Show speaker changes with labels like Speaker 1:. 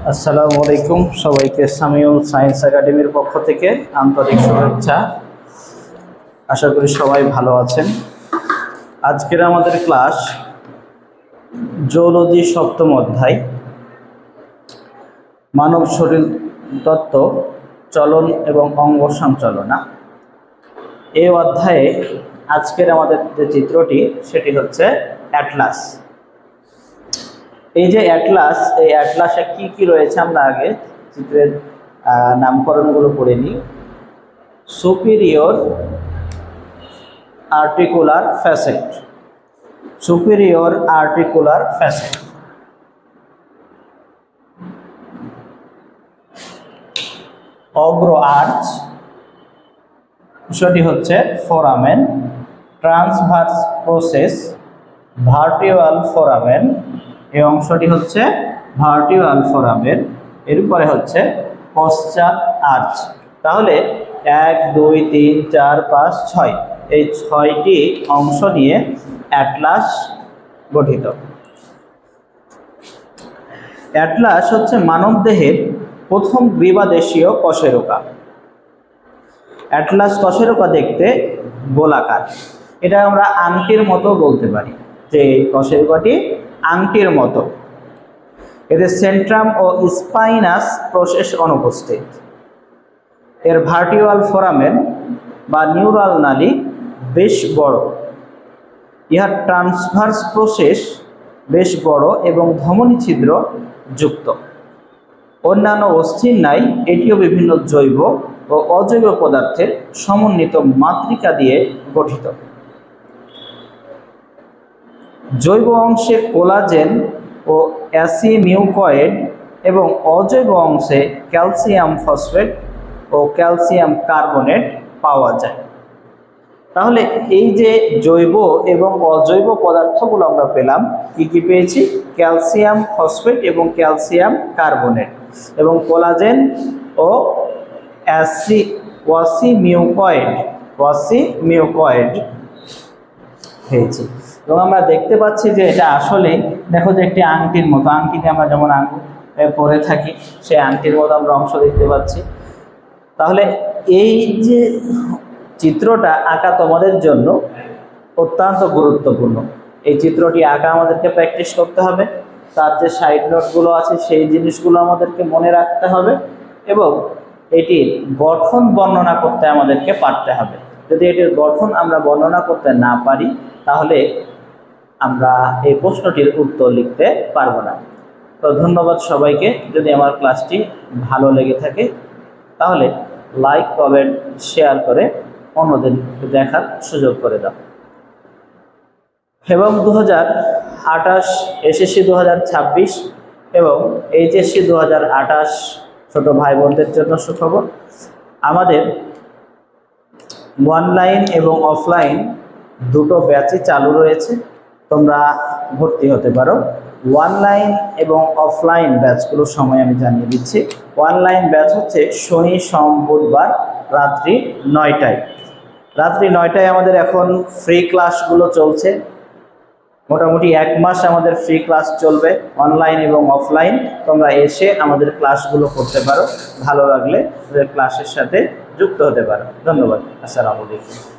Speaker 1: আসসালামু আলাইকুম সবাইকে সামিউল সায়েন্স একাডেমির পক্ষ থেকে আন্তরিক শুভেচ্ছা। আশা করি সবাই ভালো আছেন। আজকের আমাদের ক্লাস জুওলজি সপ্তম অধ্যায় মানব শরীর তত্ত্ব, চলন এবং অঙ্গ সঞ্চালনা। এই অধ্যায়ে আজকের আমাদের যে চিত্রটি সেটি হচ্ছে অ্যাটলাস। এই যে অ্যাটলাস, এই অ্যাটলাসে কি কি রয়েছে আমরা আগে চিত্রের নামকরণগুলো পড়ে নিই। Superior articular facet, superior articular facet, অগ্র আর্চ, বিষয়টি হচ্ছে foramen, transverse process, vertebral foramen, এই অংশটি হচ্ছে ভার্টিব্রাল ফোরামেন, এর উপরে হচ্ছে পশ্চাৎ আর্চ। তাহলে 1 2 3 4 5 6 এই 6টি অংশ নিয়ে অ্যাটলাস গঠিত। অ্যাটলাস হচ্ছে মানবদেহের প্রথম গ্রীবাদেশীয় কশেরুকা। অ্যাটলাস কশেরুকা দেখতে গোলাকার, এটা আমরা আংটির মতো বলতে পারি যে কশেরুকাটি আংটির মতো। এতে সেন্ট্রাম ও স্পাইনাস প্রসেস অনুপস্থিত। এর ভার্টিব্রাল ফোরামেন বা নিউরাল নালী বেশ বড়। ইহার ট্রান্সভার্স প্রসেস বেশ বড় এবং ধমনী ছিদ্র যুক্ত। অন্যান্য অস্থির ন্যায় এটিও বিভিন্ন জৈব ও অজৈব পদার্থের সমন্বিত মাতৃকা দিয়ে গঠিত। জৈব অংশে কোলাজেন ও অ্যাসিমিউকয়েড এবং অজৈব অংশে ক্যালসিয়াম ফসফেট ও ক্যালসিয়াম কার্বনেট পাওয়া যায়। তাহলে এই যে জৈব এবং অজৈব পদার্থগুলো আমরা পেলাম, কি কি পেয়েছি? ক্যালসিয়াম ফসফেট এবং ক্যালসিয়াম কার্বনেট, এবং কোলাজেন ও ওয়াসিমিউকয়েড পেয়েছি। এবং আমরা দেখতে পাচ্ছি যে এটা আসলে দেখো যে একটি আংটির মতো, আংটিতে আমরা যেমন আঙুল পরে থাকি সেই আংটির মতো আমরা অংশ দেখতে পাচ্ছি। তাহলে এই যে চিত্রটা আঁকা তোমাদের জন্য অত্যন্ত গুরুত্বপূর্ণ। এই চিত্রটি আঁকা আমাদেরকে প্র্যাকটিস করতে হবে, তার যে সাইড নোটগুলো আছে সেই জিনিসগুলো আমাদেরকে মনে রাখতে হবে, এবং এটির গঠন বর্ণনা করতে আমাদেরকে পারতে হবে। যদি এটির গঠন আমরা বর্ণনা করতে না পারি তাহলে আমরা এই প্রশ্নটির উত্তর লিখতে পারবো না। তো ধন্যবাদ সবাইকে। যদি আমার ক্লাসটি ভালো লেগে থাকে তাহলে লাইক, কমেন্ট, শেয়ার করে অন্যদের দেখার সুযোগ করে দাও। এবং 2028 এসএসসি 2026 এবং এইচএসসি 2028 ছোট ভাই বোনদের জন্য সুখবর, আমাদের অনলাইন এবং অফলাইন দুটো ব্যাচই চালু রয়েছে। তোমরা ভর্তি হতে পারো। অনলাইন এবং অফলাইন ব্যাচগুলোর সময় আমি জানিয়ে দিচ্ছি। অনলাইন ব্যাচ হচ্ছে শনি, সোম, বুধবার রাত্রি 9টায়। রাত্রি 9টায় আমাদের এখন ফ্রি ক্লাসগুলো চলছে। মোটামুটি 1 মাস আমাদের ফ্রি ক্লাস চলবে, অনলাইন এবং অফলাইন। তোমরা এসে আমাদের ক্লাসগুলো করতে পারো, ভালো লাগলে ক্লাসের সাথে যুক্ত হতে পারো। ধন্যবাদ। আসসালামু আলাইকুম।